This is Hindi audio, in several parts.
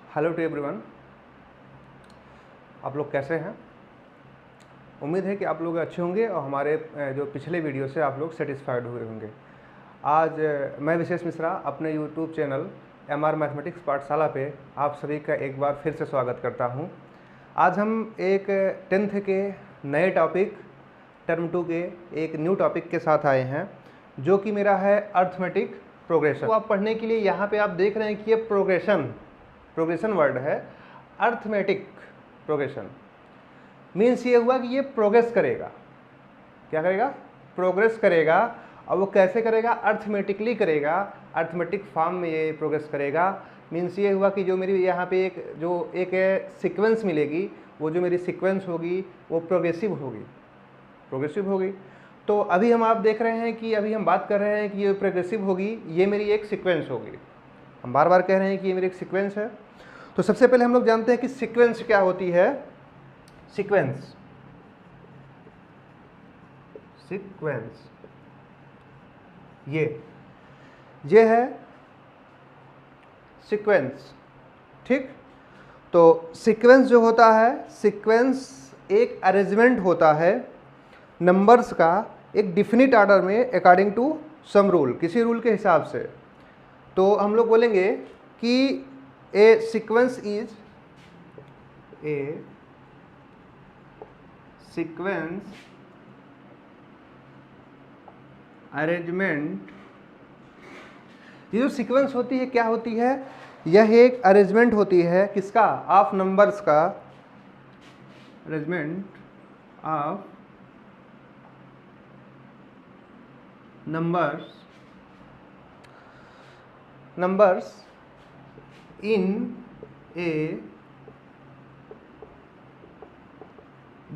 हेलो टू एवरीवन, आप लोग कैसे हैं। उम्मीद है कि आप लोग अच्छे होंगे और हमारे जो पिछले वीडियो से आप लोग सेटिस्फाइड हुए होंगे। आज मैं विशेष मिश्रा अपने यूट्यूब चैनल MR मैथमेटिक्स पाठशाला पे आप सभी का एक बार फिर से स्वागत करता हूं। आज हम एक 10th के नए टॉपिक टर्म 2 के एक न्यू टॉपिक के साथ आए हैं, जो कि मेरा है अर्थमेटिक प्रोग्रेशन। तो आप पढ़ने के लिए यहाँ पे आप देख रहे हैं कि ये प्रोग्रेशन वर्ड है। अर्थमेटिक प्रोग्रेशन मीन्स ये हुआ कि ये प्रोग्रेस करेगा। क्या करेगा? प्रोग्रेस करेगा। और वो कैसे करेगा? अर्थमेटिकली करेगा, अर्थमेटिक फॉर्म में ये प्रोग्रेस करेगा। मीन्स ये हुआ कि जो मेरी यहाँ पे एक सीक्वेंस मिलेगी, वो जो मेरी सीक्वेंस होगी वो प्रोग्रेसिव होगी। तो अभी हम आप देख रहे हैं कि अभी हम बात कर रहे हैं कि ये प्रोग्रेसिव होगी, ये मेरी एक सीक्वेंस होगी। हम बार बार कह रहे हैं कि ये मेरी एक सीक्वेंस है। तो सबसे पहले हम लोग जानते हैं कि सीक्वेंस क्या होती है। सीक्वेंस ये है सीक्वेंस। ठीक, तो सीक्वेंस जो होता है, सीक्वेंस एक अरेंजमेंट होता है नंबर्स का एक डिफिनिट ऑर्डर में अकॉर्डिंग टू सम रूल, किसी रूल के हिसाब से। तो हम लोग बोलेंगे कि a sequence is a sequence arrangement. ये जो सीक्वेंस होती है क्या होती है? यह एक अरेंजमेंट होती है किसका? ऑफ नंबर्स का। Arrangement of numbers in A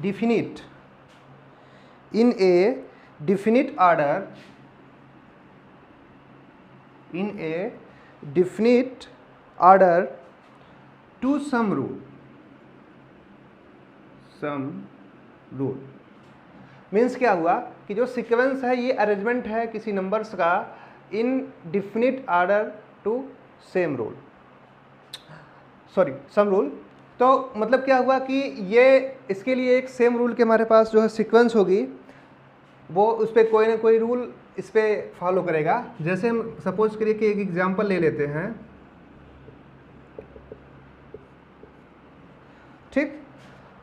definite order to some rule means क्या हुआ कि जो सीक्वेंस है ये अरेंजमेंट है किसी नंबर्स का in definite order to some rule. तो मतलब क्या हुआ कि ये इसके लिए एक सेम रूल के हमारे पास जो है सीक्वेंस होगी, वो उस पर कोई ना कोई रूल इस पर फॉलो करेगा। जैसे हम सपोज करिए कि एक एग्जांपल ले लेते हैं। ठीक,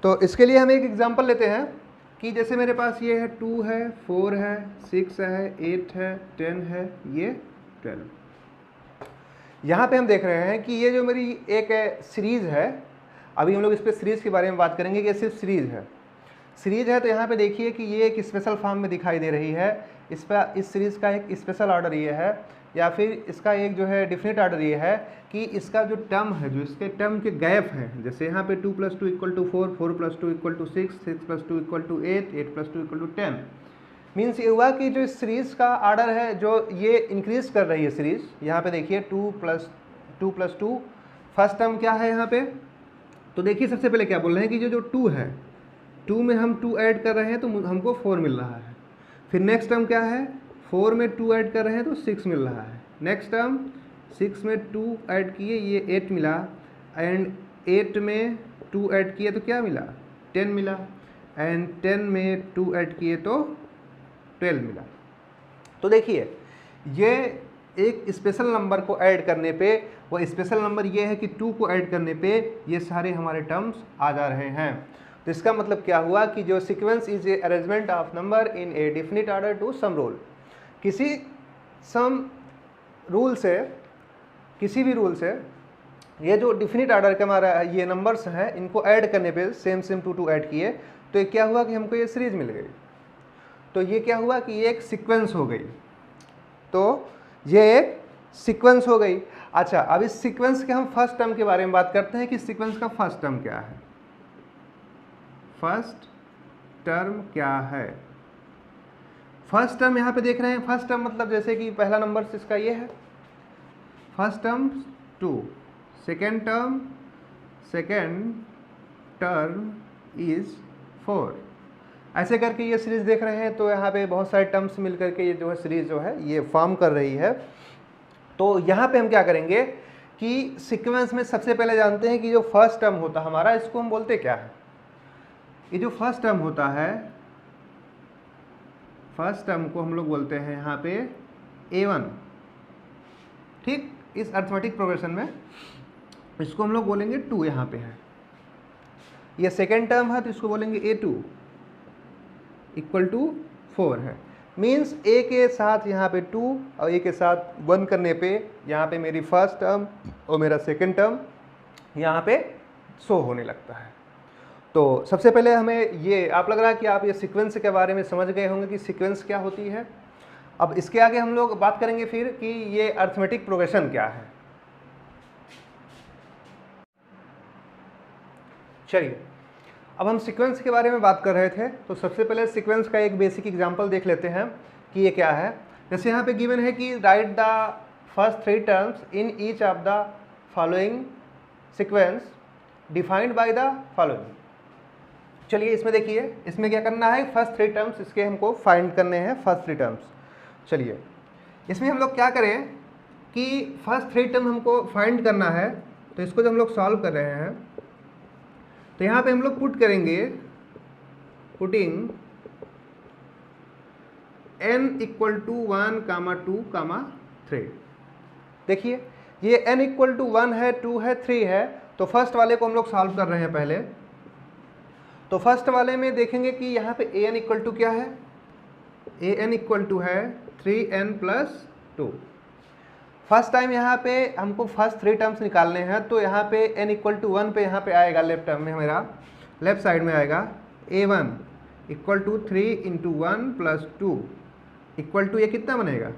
तो इसके लिए हम एक एग्जांपल लेते हैं कि जैसे मेरे पास ये है 2 है, 4 है, 6 है, 8 है, 10 है, ये 12। यहाँ पे हम देख रहे हैं कि ये जो मेरी एक सीरीज है, अभी हम लोग इस पर सीरीज़ के बारे में बात करेंगे कि ये सिर्फ सीरीज़ है। तो यहाँ पे देखिए कि ये एक स्पेशल फॉर्म में दिखाई दे रही है। इस सीरीज़ का एक स्पेशल ऑर्डर ये है, या फिर इसका एक जो है डिफिनिट ऑर्डर ये है कि इसका जो टर्म है, जो इसके टर्म के गैप हैं, जैसे यहाँ पे 2 + 2 = 4, 4 + 2 = 6, 6 + 2 = 8, 8 + 2 = 10। मीन्स ये हुआ कि जो इस सीरीज़ का ऑर्डर है जो ये इंक्रीज कर रही है सीरीज़। यहाँ पे देखिए 2 + 2 फर्स्ट टर्म क्या है यहाँ पे? तो देखिए सबसे पहले क्या बोल रहे हैं कि जो 2 है, 2 में हम 2 ऐड कर रहे हैं तो हमको 4 मिल रहा है। फिर नेक्स्ट टर्म क्या है? 4 में 2 ऐड कर रहे हैं तो 6 मिल रहा है। नेक्स्ट टर्म 6 में 2 ऐड किए, ये 8 मिला। एंड 8 में 2 ऐड किए तो क्या मिला? 10 मिला। एंड 10 में 2 ऐड किए तो 12 मिला। तो देखिए ये एक स्पेशल नंबर को ऐड करने पे, वो स्पेशल नंबर ये है कि 2 को ऐड करने पे ये सारे हमारे टर्म्स आ जा रहे हैं। तो इसका मतलब क्या हुआ कि जो sequence is a arrangement of number in a definite order to some rule. किसी भी रूल से ये जो डिफिनिट ऑर्डर के हमारा ये नंबर्स हैं, इनको ऐड करने पे सेम 2 ऐड किए तो ये क्या हुआ कि हमको ये सीरीज मिल गई। तो ये क्या हुआ कि ये एक सीक्वेंस हो गई। तो ये एक सीक्वेंस हो गई। अच्छा, अब इस सीक्वेंस के हम फर्स्ट टर्म के बारे में बात करते हैं कि सीक्वेंस का फर्स्ट टर्म क्या है। फर्स्ट टर्म यहाँ पे देख रहे हैं। फर्स्ट टर्म मतलब जैसे कि पहला नंबर इसका ये है, first term 2, second term is 4। ऐसे करके ये सीरीज देख रहे हैं। तो यहाँ पे बहुत सारे टर्म्स मिल करके ये जो है सीरीज जो है ये फॉर्म कर रही है। तो यहाँ पे हम क्या करेंगे कि सीक्वेंस में सबसे पहले जानते हैं कि जो फर्स्ट टर्म होता है हमारा, इसको हम बोलते क्या है? ये जो फर्स्ट टर्म होता है, फर्स्ट टर्म को हम लोग बोलते हैं यहाँ पे A1, ठीक। इस अर्थमेटिक प्रोग्रेशन में इसको हम लोग बोलेंगे 2 यहाँ पे है। ये सेकेंड टर्म है तो इसको बोलेंगे A2 इक्वल टू 4 है। मीन्स A के साथ यहाँ पे 2 और A के साथ 1 करने पे यहाँ पे मेरी फर्स्ट टर्म और मेरा सेकेंड टर्म यहाँ पे शो होने लगता है। तो सबसे पहले हमें ये, आप लग रहा है कि आप ये सीक्वेंस के बारे में समझ गए होंगे कि सीक्वेंस क्या होती है। अब इसके आगे हम लोग बात करेंगे फिर कि ये अर्थमेटिक प्रोग्रेशन क्या है। चलिए, अब हम सीक्वेंस के बारे में बात कर रहे थे, तो सबसे पहले सीक्वेंस का एक बेसिक एग्जांपल देख लेते हैं कि ये क्या है। जैसे यहाँ पे गिवन है कि right the first 3 terms in each of the following sequence defined by the following. चलिए इसमें देखिए, इसमें क्या करना है, फर्स्ट 3 टर्म्स इसके हमको फाइंड करने हैं, फर्स्ट 3 टर्म्स। चलिए इसमें हम लोग क्या करें कि फर्स्ट 3 टर्म हमको फाइंड करना है, तो इसको जब हम लोग सॉल्व कर रहे हैं तो यहाँ पे हम लोग पुट करेंगे, पुटिंग n इक्वल टू 1, 2, 3। देखिए ये n इक्वल टू 1 है, 2 है, 3 है, तो फर्स्ट वाले को हम लोग सॉल्व कर रहे हैं पहले। तो फर्स्ट वाले में देखेंगे कि यहाँ पे an इक्वल टू क्या है, an इक्वल टू है 3n प्लस 2। फर्स्ट टाइम यहाँ पे हमको फर्स्ट 3 टर्म्स निकालने हैं, तो यहाँ पे n इक्वल टू 1 पे यहाँ पे आएगा, लेफ्ट टर्म में मेरा लेफ्ट साइड में आएगा a1 equal to 3 into 1 plus 2 equal to, ये कितना बनेगा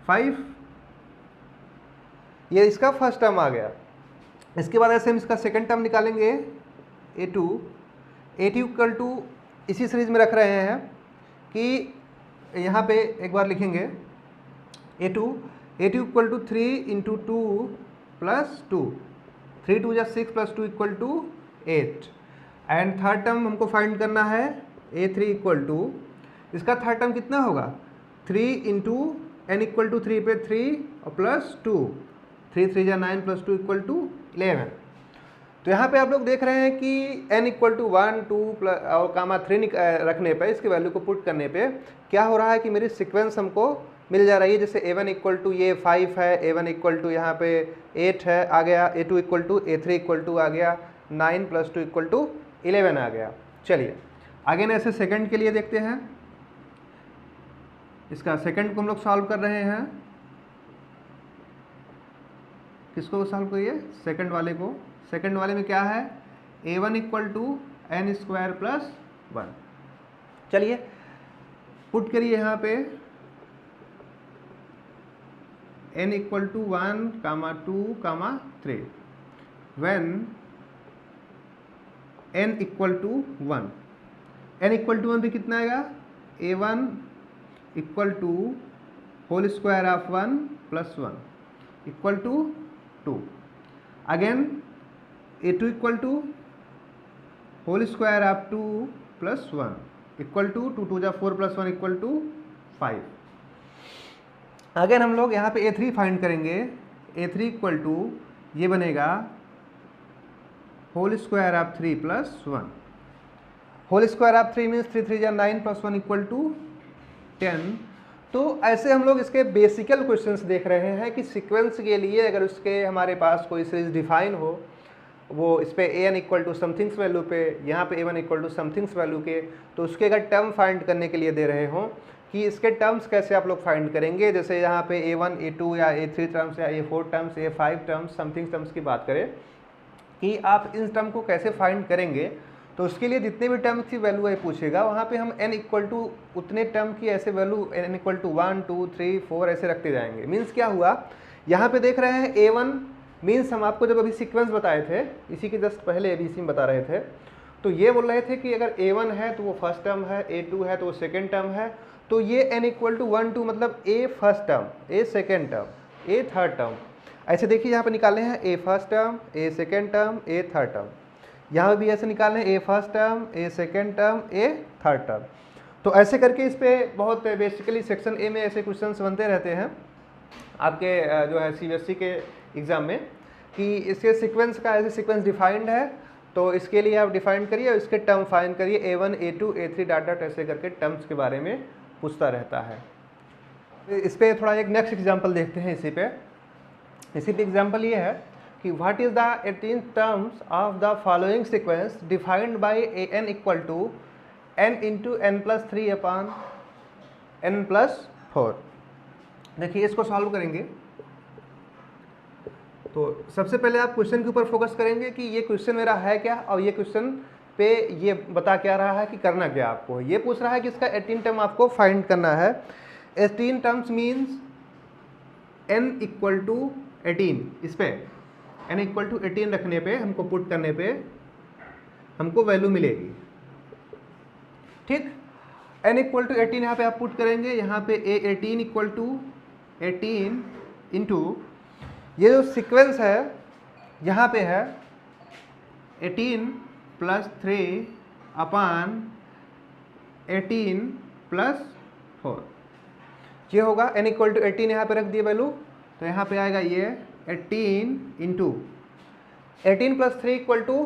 5। ये इसका फर्स्ट टर्म आ गया। इसके बाद ऐसे हम इसका सेकंड टर्म निकालेंगे a2 इक्वल टू, इसी सीरीज में रख रहे हैं कि यहाँ पे एक बार लिखेंगे a2 equal to 3 into 2 plus 2, 3 2 = 6 plus 2 equal to 8। And third term हमको फाइंड करना है a3 इक्वल टू, इसका थर्ड टर्म कितना होगा 3 इंटू n इक्वल टू 3 पे 3 और प्लस 2, 3 3 = 9 प्लस 2 इक्वल टू 11। तो यहाँ पे आप लोग देख रहे हैं कि n इक्वल टू 1, 2 प्लस और कामा 3 रखने पे, इसकी वैल्यू को पुट करने पे क्या हो रहा है कि मेरी सीक्वेंस हमको मिल जा रही है। जैसे a1 इक्वल टू ये 5 है, a1 इक्वल टू यहाँ पे 8 है आ गया, a2 equal to a3 equal to आ गया 9 प्लस 2 इक्वल टू 11 आ गया। चलिए आगे ना ऐसे सेकंड के लिए देखते हैं। इसका सेकंड को हम लोग सॉल्व कर रहे हैं। किसको सॉल्व करिए, सेकंड वाले को। सेकंड वाले में क्या है, a1 equal to n square plus 1। चलिए पुट करिए यहाँ पे n equal to 1, 2, 3 when n equal to 1, n equal to 1 पे कितना आएगा, a1 equal to whole square of 1 plus 1 equal to 2। Again a2 equal to whole square of 2 plus 1 equal to 2 2 = 4 plus 1 equal to 5। Again हम लोग यहाँ पे a3 फाइंड करेंगे, a3 इक्वल टू ये बनेगा whole square of 3 plus 1। Whole square of 3 means 3 3 = 9 plus 1 equal to 10। तो ऐसे हम लोग इसके बेसिकल क्वेश्चंस देख रहे हैं कि सीक्वेंस के लिए अगर उसके हमारे पास कोई सीरीज डिफाइन हो, वो इस पे an equal to something's value पे, यहाँ पे a1 equal to something's value के, तो उसके अगर टर्म फाइंड करने के लिए दे रहे हों कि इसके टर्म्स कैसे आप लोग फाइंड करेंगे। जैसे यहाँ पे a1, a2 या a3 टर्म्स या a4 terms, a5 terms, something terms की बात करें कि आप इन टर्म को कैसे फाइंड करेंगे, तो उसके लिए जितने भी टर्म की वैल्यू है पूछेगा, वहाँ पे हम n इक्वल टू उतने टर्म की ऐसे वैल्यू n इक्वल टू 1, 2, 3, 4 ऐसे रखते जाएंगे। मीन्स क्या हुआ, यहाँ पे देख रहे हैं a1 मीन्स हम आपको जब अभी सीक्वेंस बताए थे, इसी के जस्ट पहले ABC में बता रहे थे, तो ये बोल रहे थे कि अगर a1 है तो वो फर्स्ट टर्म है, a2 है तो वो सेकेंड टर्म है, तो ये n इक्वल टू 1, 2 मतलब a first term, a second term, a third term. ऐसे देखिए यहाँ पे निकाले हैं a first term, a second term, a third term. यहाँ भी ऐसे निकालने a first term, a second term, a third term. तो ऐसे करके इस पे बहुत बेसिकली सेक्शन ए में ऐसे क्वेश्चंस बनते रहते हैं आपके जो है CBSE के एग्ज़ाम में। कि इसके सीक्वेंस का ऐसे सीक्वेंस डिफाइंड है, तो इसके लिए आप डिफाइन करिए और इसके टर्म फाइंड करिए, A1 A2 A3 dot dot ऐसे करके टर्म्स के बारे में पूछता रहता है। इस पर थोड़ा एक नेक्स्ट एग्जाम्पल देखते हैं। इसी पे एग्जाम्पल ये है कि what is the 18 terms of the following sequence defined by an equal to n into n plus 3 upon n plus 4। देखिए इसको सॉल्व करेंगे तो सबसे पहले आप क्वेश्चन के ऊपर फोकस करेंगे कि ये क्वेश्चन मेरा है क्या, और ये क्वेश्चन पे ये बता क्या रहा है कि करना क्या आपको। ये पूछ रहा है कि इसका 18 टर्म आपको फाइंड करना है। 18 terms means n equal to 18, इस पे n इक्वल टू 18 रखने पे हमको पुट करने पे हमको वैल्यू मिलेगी। ठीक, n इक्वल टू 18 यहाँ पे आप पुट करेंगे, यहाँ पे A18 इक्वल टू 18 इंटू ये जो सीक्वेंस है यहाँ पे है 18 प्लस 3 अपान 18 प्लस 4, ये होगा n इक्वल टू 18 यहाँ पे रख दिए वैल्यू, तो यहाँ पे आएगा ये 18 into 18 plus 3 equal to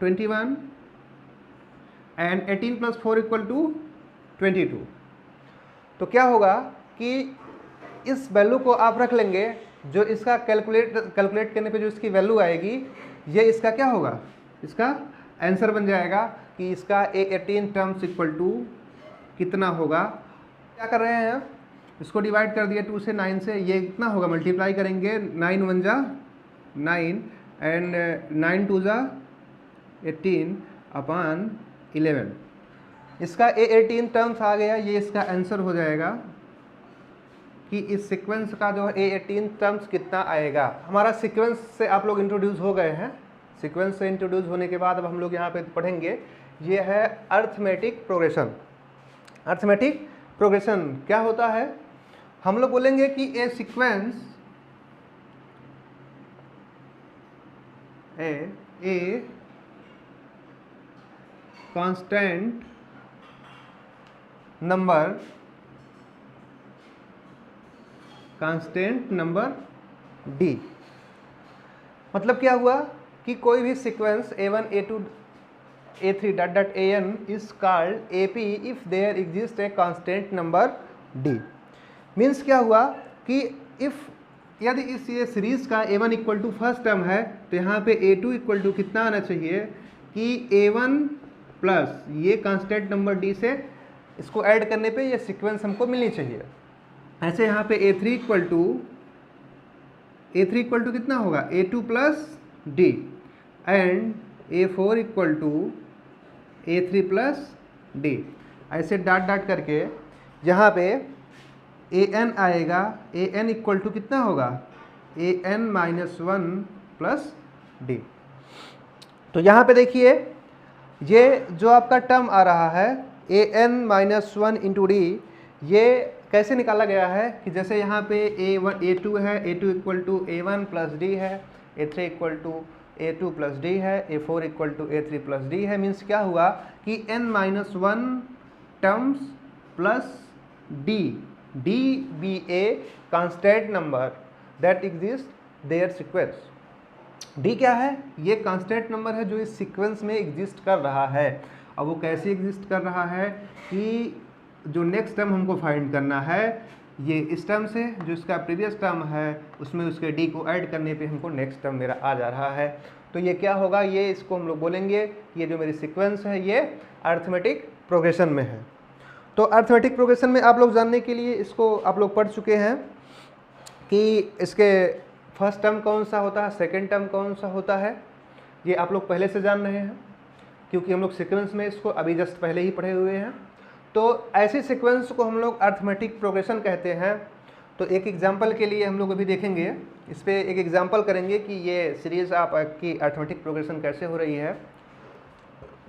21 and 18 plus 4 equal to 22। तो क्या होगा कि इस वैल्यू को आप रख लेंगे, जो इसका कैलकुलेट करने पे जो इसकी वैल्यू आएगी, ये इसका क्या होगा, इसका आंसर बन जाएगा कि इसका A18 टर्म्स इक्वल टू कितना होगा। क्या कर रहे हैं, इसको डिवाइड कर दिया 2 से 9 से, ये कितना होगा, मल्टीप्लाई करेंगे 9 1 जा 9 एंड 9 2 जा 18 अपॉन 11। इसका A18 टर्म्स आ गया, ये इसका आंसर हो जाएगा कि इस सीक्वेंस का जो A18 टर्म्स कितना आएगा। हमारा सीक्वेंस से आप लोग इंट्रोड्यूस हो गए हैं। सीक्वेंस से इंट्रोड्यूस होने के बाद अब हम लोग यहाँ पे पढ़ेंगे, ये है अर्थमेटिक प्रोग्रेशन। अर्थमेटिक प्रोग्रेशन क्या होता है, हम लोग बोलेंगे कि a sequence a constant number D। मतलब क्या हुआ कि कोई भी sequence A1 A2 A3 dot dot AN is called AP if there exist a constant number D। Means क्या हुआ कि इफ यदि इस ये सीरीज का A1 equal to first term है, तो यहाँ पे A2 इक्वल टू कितना आना चाहिए कि A1 प्लस ये कांस्टेंट नंबर D से इसको ऐड करने पे ये सीक्वेंस हमको मिलनी चाहिए। ऐसे यहाँ पे A3 इक्वल टू कितना होगा, A2 plus D and A4 equal to A3 plus D। ऐसे डॉट डॉट करके यहाँ पे AN आएगा, AN इक्वल टू कितना होगा, AN माइनस 1 प्लस D। तो यहाँ पे देखिए ये जो आपका टर्म आ रहा है AN माइनस 1 इंटू D, ये कैसे निकाला गया है कि जैसे यहाँ पे A2 है, A2 equal to A1 plus D है, A3 equal to A2 plus D है, A4 equal to A3 plus D है। मीन्स क्या हुआ कि n minus 1 terms plus D be a constant number that exists their sequence। D क्या है, ये कांस्टेंट नंबर है जो इस सीक्वेंस में एग्जिस्ट कर रहा है। अब वो कैसे एग्जिस्ट कर रहा है कि जो नेक्स्ट टर्म हमको फाइंड करना है, ये इस टर्म से जो इसका प्रीवियस टर्म है उसमें उसके D को ऐड करने पे हमको नेक्स्ट टर्म मेरा आ जा रहा है। तो ये क्या होगा, ये इसको हम लोग बोलेंगे ये जो मेरी सीक्वेंस है ये अर्थमेटिक प्रोग्रेशन में है। तो अर्थमेटिक प्रोग्रेशन में आप लोग जानने के लिए इसको आप लोग पढ़ चुके हैं कि इसके फर्स्ट टर्म कौन सा होता है, सेकंड टर्म कौन सा होता है, ये आप लोग पहले से जान रहे हैं क्योंकि हम लोग सीक्वेंस में इसको अभी जस्ट पहले ही पढ़े हुए हैं। तो ऐसी सीक्वेंस को हम लोग अर्थमेटिक प्रोग्रेशन कहते हैं। तो एक एग्जांपल के लिए हम लोग अभी देखेंगे, इस पर एक एग्जांपल करेंगे कि ये सीरीज़ आपकी अर्थमेटिक प्रोग्रेशन कैसे हो रही है।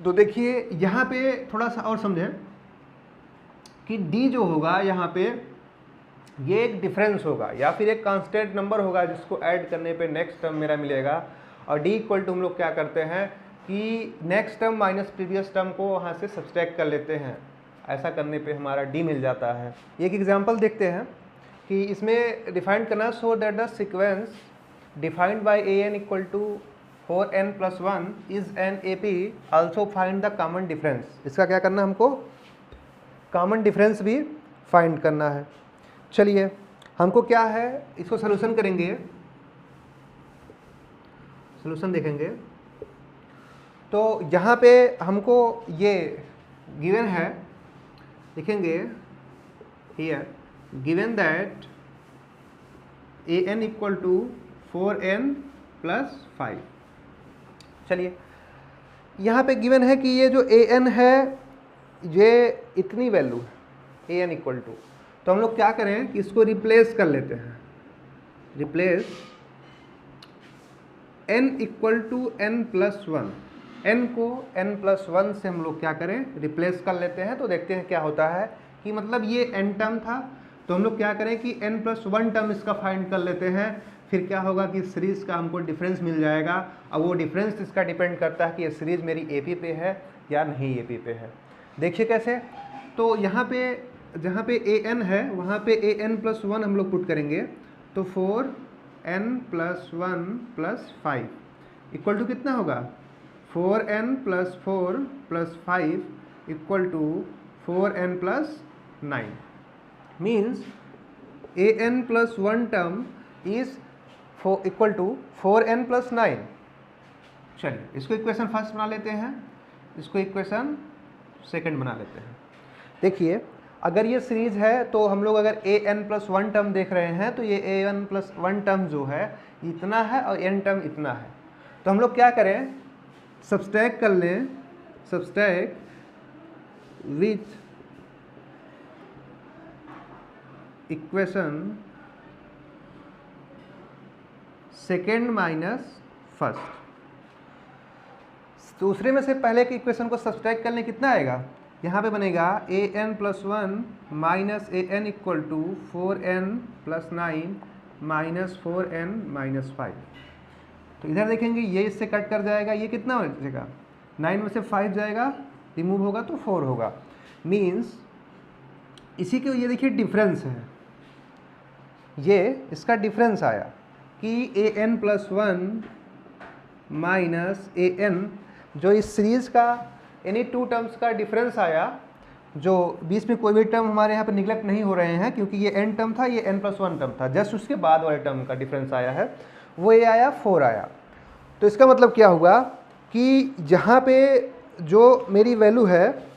तो देखिए यहाँ पे थोड़ा सा और समझें कि D जो होगा यहाँ पे ये एक डिफरेंस होगा या फिर एक कांस्टेंट नंबर होगा जिसको ऐड करने पे नेक्स्ट टर्म मेरा मिलेगा। और D इक्वल टू हम लोग क्या करते हैं कि next term minus previous term को वहाँ से सब्सट्रैक्ट कर लेते हैं। ऐसा करने पे हमारा D मिल जाता है। एक एग्जांपल देखते हैं कि इसमें डिफाइन करना, so that the sequence defined by a n equal to 4n+1 is an A P, also find the common difference. इसका क्या करना हमको, कॉमन डिफरेंस भी फाइंड करना है। चलिए हमको क्या है, इसको सॉल्यूशन करेंगे, सॉल्यूशन देखेंगे। तो यहाँ पे हमको ये गिवन है, लिखेंगे here given that a n equal to 4n+5। चलिए यहाँ पे गिवन है कि ये जो ए एन है ये इतनी वैल्यू है, ए एन इक्वल टू, तो हम लोग क्या करें कि इसको रिप्लेस कर लेते हैं, replace n equal to n+1, n को n+1 से हम लोग क्या करें, रिप्लेस कर लेते हैं। तो देखते हैं क्या होता है कि मतलब ये n टर्म था, तो हम लोग क्या करें कि n+1 टर्म इसका फाइंड कर लेते हैं। फिर क्या होगा कि सीरीज़ का हमको डिफरेंस मिल जाएगा। अब वो डिफरेंस इसका डिपेंड करता है कि ये सीरीज़ मेरी AP पे है या नहीं AP पे है। देखिए कैसे, तो यहाँ पे जहाँ पे an है वहाँ पे an+1 हम लोग पुट करेंगे, तो 4n+1+5 इक्वल टू कितना होगा, 4n+4+5 equal to 4n+9, means an+1 term is equal to 4n+9। चलिए इसको इक्वेशन फर्स्ट बना लेते हैं, इसको इक्वेशन सेकंड बना लेते हैं। देखिए अगर ये सीरीज है तो हम लोग अगर an+1 टर्म देख रहे हैं तो ये an+1 टर्म जो है इतना है और n टर्म इतना है। तो हम लोग क्या करें, सब्सट्रैक्ट कर लें, subtract with equation second minus first. दूसरे में से पहले के इक्वेशन को सब्सट्रैक्ट करने कितना आएगा, यहाँ पे बनेगा an+1 minus an equal to 4n+9 minus 4n-5। तो इधर देखेंगे ये इससे कट कर जाएगा, ये कितना हो जाएगा, 9 में से 5 जाएगा, रिमूव होगा तो 4 होगा। मीन्स इसी के ये देखिए डिफरेंस है, ये इसका डिफरेंस आया कि an+1 माइनस an, जो इस सीरीज़ का यानी 2 टर्म्स का डिफरेंस आया, जो बीच में कोई भी टर्म हमारे यहाँ पर निगलेक्ट नहीं हो रहे हैं क्योंकि ये n टर्म था, ये n+1 टर्म था, जस्ट उसके बाद वाले टर्म का डिफरेंस आया है, वो ये आया 4 आया। तो इसका मतलब क्या हुआ कि जहाँ पे जो मेरी वैल्यू है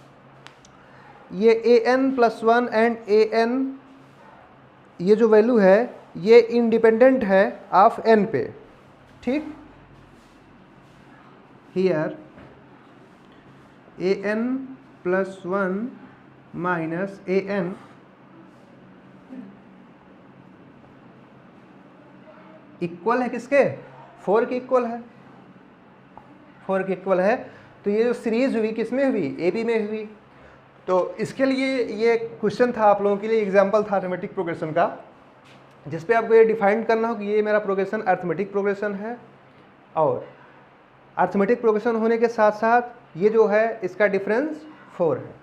ये an+1 एंड an, ये जो वैल्यू है ये इंडिपेंडेंट है ऑफ n पे, ठीक। Here an+1 minus an equal है किसके, 4 के इक्वल है, 4 के इक्वल है। तो ये जो सीरीज हुई किसमें हुई, AP में हुई। तो इसके लिए ये क्वेश्चन था आप लोगों के लिए, एग्जांपल था अरिथमेटिक प्रोग्रेशन का, जिस पे आपको ये डिफाइन करना हो कि ये मेरा प्रोग्रेशन अरिथमेटिक प्रोग्रेशन है, और अरिथमेटिक प्रोग्रेशन होने के साथ साथ ये जो है इसका डिफरेंस 4 है।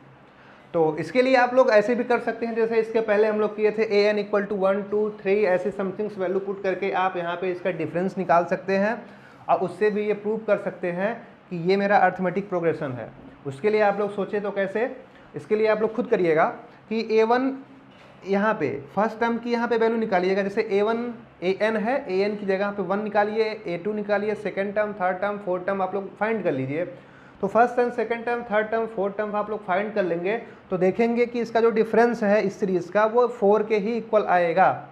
तो इसके लिए आप लोग ऐसे भी कर सकते हैं जैसे इसके पहले हम लोग किए थे, an इक्वल टू 1 2 3 ऐसे समथिंग्स वैल्यू पुट करके आप यहाँ पे इसका डिफरेंस निकाल सकते हैं और उससे भी ये प्रूव कर सकते हैं कि ये मेरा अरिथमेटिक प्रोग्रेशन है। उसके लिए आप लोग सोचे तो कैसे, इसके लिए आप लोग खुद करिएगा कि a1 यहाँ पे फर्स्ट टर्म की यहाँ पे वैल्यू निकालिएगा, जैसे an है, an की जगह पे 1 निकालिए, a2 निकालिए, second term, third term, fourth term आप लोग फाइंड कर लीजिए। तो first term, second term, third term, fourth term आप लोग फाइंड कर लेंगे तो देखेंगे कि इसका जो डिफरेंस है इस सीरीज़ का वो 4 के ही इक्वल आएगा,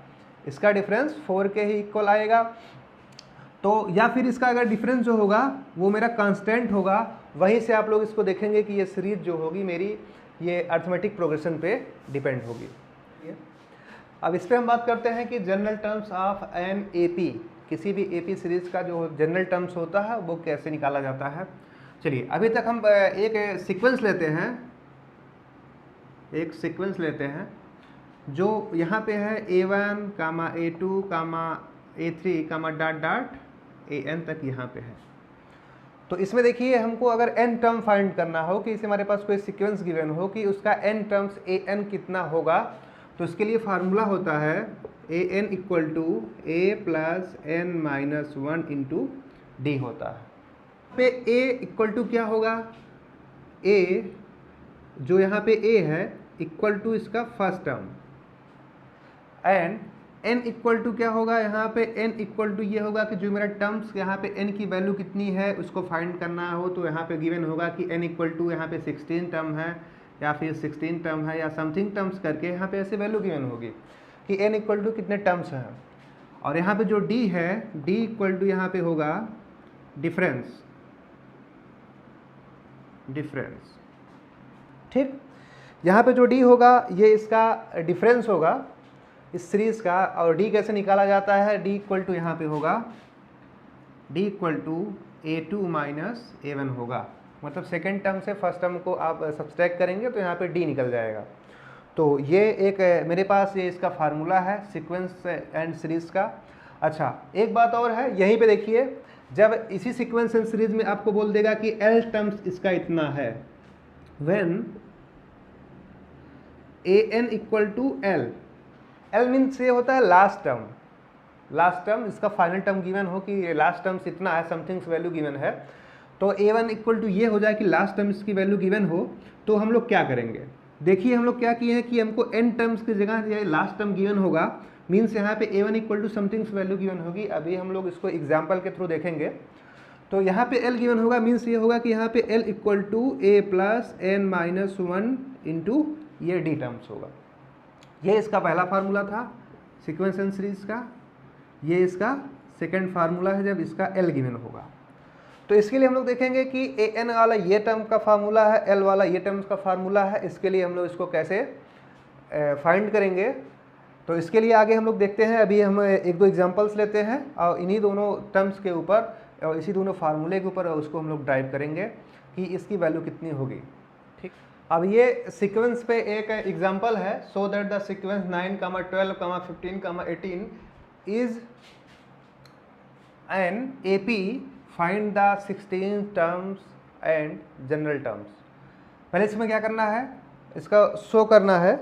इसका डिफरेंस 4 के ही इक्वल आएगा। तो या फिर इसका अगर डिफरेंस जो होगा वो मेरा कांस्टेंट होगा, वहीं से आप लोग इसको देखेंगे कि ये सीरीज जो होगी मेरी ये अरिथमेटिक प्रोग्रेशन पे डिपेंड होगी। अब इस पर हम बात करते हैं कि general terms of an AP, किसी भी AP सीरीज का जो जनरल टर्म्स होता है वो कैसे निकाला जाता है। चलिए अभी तक हम एक सीक्वेंस लेते हैं, एक सीक्वेंस लेते हैं जो यहाँ पे है a1, a2, a3, dot dot an तक यहाँ पे है। तो इसमें देखिए हमको अगर n टर्म फाइंड करना हो कि इसे हमारे पास कोई सीक्वेंस गिवन हो कि उसका n टर्म्स an कितना होगा, तो इसके लिए फार्मूला होता है a n equal to a plus n minus one into D होता है। पे ए इक्वल टू क्या होगा, ए जो यहाँ पे ए है इक्वल टू इसका first term, and n equal to क्या होगा, यहाँ पे n इक्वल टू ये होगा कि जो मेरा टर्म्स यहाँ पे n की वैल्यू कितनी है उसको फाइंड करना हो, तो यहाँ पे गिवन होगा कि n इक्वल टू यहाँ पे 16 टर्म है या फिर 16 टर्म है या समथिंग टर्म्स करके यहाँ पे ऐसे वैल्यू गिवन होगी कि n इक्वल टू कितने टर्म्स हैं। और यहाँ पे जो d है, d इक्वल टू यहाँ पे होगा डिफरेंस, ठीक। यहाँ पे जो d होगा ये इसका डिफरेंस होगा इस सीरीज का, और d कैसे निकाला जाता है, d इक्वल टू यहाँ पे होगा d equal to a2 minus a1 होगा, मतलब सेकेंड टर्म से फर्स्ट टर्म को आप सब्सट्रैक्ट करेंगे तो यहाँ पे d निकल जाएगा। तो ये एक मेरे पास ये इसका फार्मूला है सीक्वेंस एंड सीरीज का। अच्छा, एक बात और है, यहीं पे देखिए, जब इसी सीक्वेंस एंड सीरीज में आपको बोल देगा कि l टर्म्स इसका इतना है, when an equal to l, l means ये होता है लास्ट टर्म, इसका फाइनल टर्म गिवन हो कि लास्ट टर्म्स इतना है, समथिंग्स वैल्यू गिवन है, तो a1 इक्वल टू ये हो जाए कि लास्ट टर्म्स की वैल्यू गिवन हो, तो हम लोग क्या करेंगे, देखिए हम लोग क्या किए हैं कि हमको n टर्म्स की जगह ये लास्ट टर्म गिवन होगा, मीन्स यहाँ पे a1 equal to something's value given होगी। अभी हम लोग इसको एग्जाम्पल के थ्रू देखेंगे। तो यहाँ पे l गिवन होगा, मीन्स ये होगा कि यहाँ पे l equal to a plus n minus one into ये d टर्म्स होगा। ये इसका पहला फार्मूला था सीक्वेंस एंड सीरीज का, ये इसका सेकंड फार्मूला है जब इसका l गिवन होगा। तो इसके लिए हम लोग देखेंगे कि an वाला ये टर्म का फार्मूला है, l वाला ये टर्म्स का फार्मूला है, इसके लिए हम लोग इसको कैसे फाइंड करेंगे, तो इसके लिए आगे हम लोग देखते हैं। अभी हम एक दो एग्जांपल्स लेते हैं और इन्हीं दोनों टर्म्स के ऊपर और इसी दोनों फार्मूले के ऊपर उसको हम लोग ड्राइव करेंगे कि इसकी वैल्यू कितनी होगी, ठीक। अब ये सीक्वेंस पे एक एग्जांपल है, सो that the sequence 9, 12, 15, 18 is an AP, find the 16 terms and general terms. पहले इसमें क्या करना है, इसका शो करना है,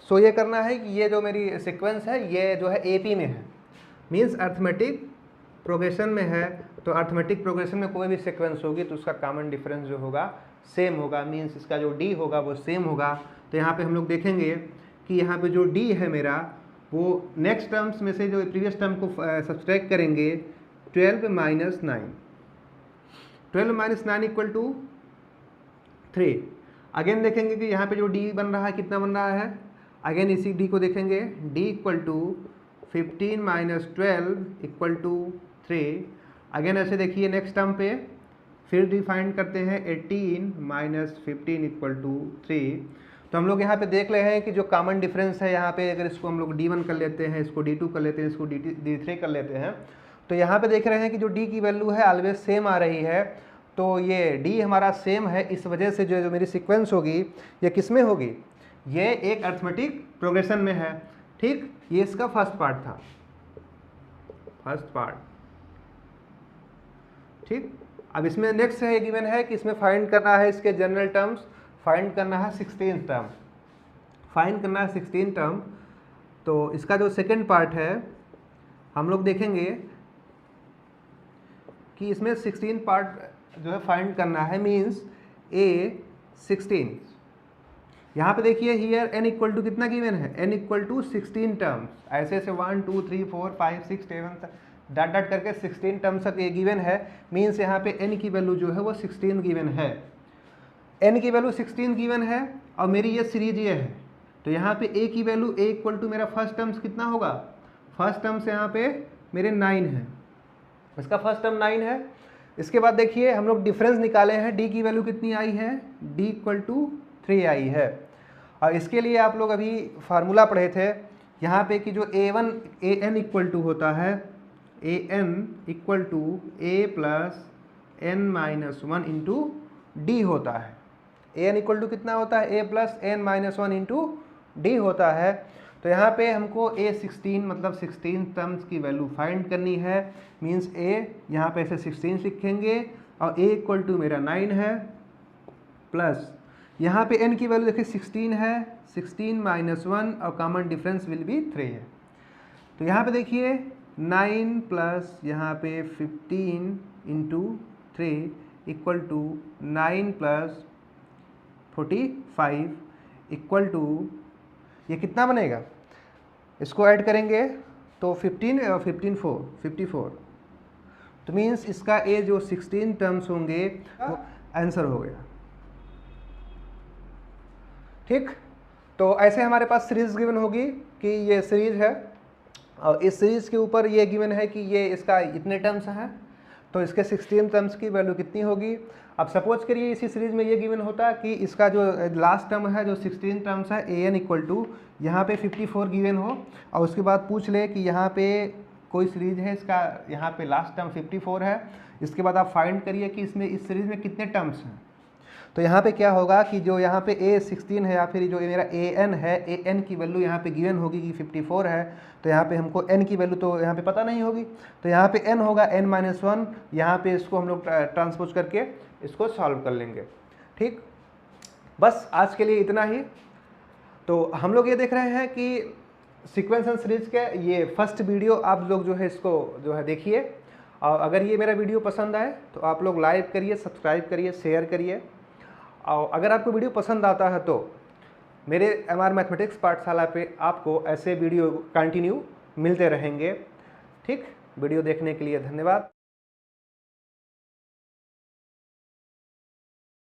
सो ये करना है कि ये जो मेरी सीक्वेंस है ये जो है AP में है, मीन्स अर्थमेटिक प्रोग्रेशन में है। तो अर्थमेटिक प्रोग्रेशन में कोई भी सीक्वेंस होगी तो उसका कॉमन डिफरेंस जो होगा सेम होगा, मीन्स इसका जो D होगा वो सेम होगा। तो यहाँ पे हम लोग देखेंगे कि यहाँ पे जो D है मेरा, वो नेक्स्ट टर्म्स में से जो प्रीवियस टर्म को सब्सट्रैक्ट करेंगे, 12 minus 9, 12 minus 9 equal to 3। Again देखेंगे कि यहाँ पे जो D बन रहा है कितना बन रहा है, अगेन इसी D को देखेंगे, D equal to 15 minus 12 equal to 3। Again ऐसे देखिए नेक्स्ट टर्म पे फिर डिफाइन करते हैं 18 माइनस 15 इक्वल टू 3। तो हम लोग यहाँ पे देख रहे हैं कि जो कॉमन डिफरेंस है यहाँ पे, अगर इसको हम लोग D1 कर लेते हैं, इसको D2 कर लेते हैं, इसको D3 कर लेते हैं, तो यहाँ पे देख रहे हैं कि जो D की वैल्यू है ऑलवेज सेम आ रही है। तो ये D हमारा सेम है, इस वजह से जो मेरी सीक्वेंस होगी ये किस में होगी, ये एक अर्थमेटिक प्रोग्रेशन में है, ठीक। ये इसका फर्स्ट पार्ट था, फर्स्ट पार्ट, ठीक। अब इसमें नेक्स्ट है गिवन है कि इसमें फाइंड करना है इसके जनरल टर्म्स, फाइंड करना है 16 टर्म, फाइंड करना है 16 टर्म। तो इसका जो सेकंड पार्ट है हम लोग देखेंगे कि इसमें 16 पार्ट जो है फाइंड करना है, मीन्स A16। यहाँ पे देखिए हियर n इक्वल टू कितना गिवन है, n इक्वल टू 16 टर्म्स, ऐसे ऐसे 1 2 3 4 5 6 7 डॉट डॉट करके 16 टर्म्स तक ये गिवन है, मीन्स यहाँ पे n की वैल्यू जो है वो 16 गिवन है, n की वैल्यू 16 गिवन है और मेरी ये सीरीज ये है। तो यहाँ पे a की वैल्यू a इक्वल टू मेरा फर्स्ट टर्म्स कितना होगा, फर्स्ट टर्म्स यहाँ पे मेरे 9 है, इसका फर्स्ट टर्म 9 है। इसके बाद देखिए हम लोग डिफरेंस निकाले हैं, d की वैल्यू कितनी आई है, d इक्वल टू 3 आई है। और इसके लिए आप लोग अभी फार्मूला पढ़े थे यहाँ पे कि जो an इक्वल टू होता है, an equal to a plus n minus 1 into D होता है। an इक्वल टू कितना होता है, a plus n minus 1 into D होता है। तो यहाँ पे हमको A16 मतलब 16 टर्म्स की वैल्यू फाइंड करनी है, मीन्स a यहाँ पे ऐसे 16 लिखेंगे और a इक्वल टू मेरा 9 है, प्लस यहाँ पे n की वैल्यू देखिए 16 है, 16 माइनस 1 और कॉमन डिफरेंस विल बी 3 है। तो यहाँ पे देखिए 9 प्लस यहाँ पे 15 into 3 equal to 9 plus 45 equal to, ये कितना बनेगा, इसको ऐड करेंगे तो 15 और 15 54, तो मीन्स इसका ये जो 16 टर्म्स होंगे वो आंसर हो गया। ठीक, तो ऐसे हमारे पास सीरीज गिवन होगी कि ये सीरीज है और इस सीरीज के ऊपर ये गिवन है कि ये इसका इतने टर्म्स हैं, तो इसके 16 टर्म्स की वैल्यू कितनी होगी। अब सपोज करिए इसी सीरीज में ये गिवन होता कि इसका जो लास्ट टर्म है जो 16 टर्म्स है an इक्वल टू यहाँ पे 54 गिवन हो, और उसके बाद पूछ ले कि यहाँ पे कोई सीरीज है इसका यहाँ पे लास्ट टर्म 54 है, इसके बाद आप फाइंड करिए कि इसमें इस सीरीज में कितने टर्म्स हैं। तो यहाँ पे क्या होगा कि जो यहाँ पे a16 है या फिर जो मेरा an है, an की वैल्यू यहाँ पे गिवन होगी कि 54 है, तो यहाँ पे हमको n की वैल्यू तो यहाँ पे पता नहीं होगी, तो यहाँ पे n होगा n-1, यहाँ पे इसको हम लोग ट्रांसपोज करके इसको सॉल्व कर लेंगे। ठीक, बस आज के लिए इतना ही। तो हम लोग ये देख रहे हैं कि सीक्वेंस एंड सीरीज के ये फर्स्ट वीडियो आप लोग जो है इसको जो है देखिए, और अगर ये मेरा वीडियो पसंद आए तो आप लोग लाइक करिए, सब्सक्राइब करिए, शेयर करिए, और अगर आपको वीडियो पसंद आता है तो मेरे MR मैथमेटिक्स पाठशाला पे आपको ऐसे वीडियो कंटिन्यू मिलते रहेंगे। ठीक, वीडियो देखने के लिए धन्यवाद।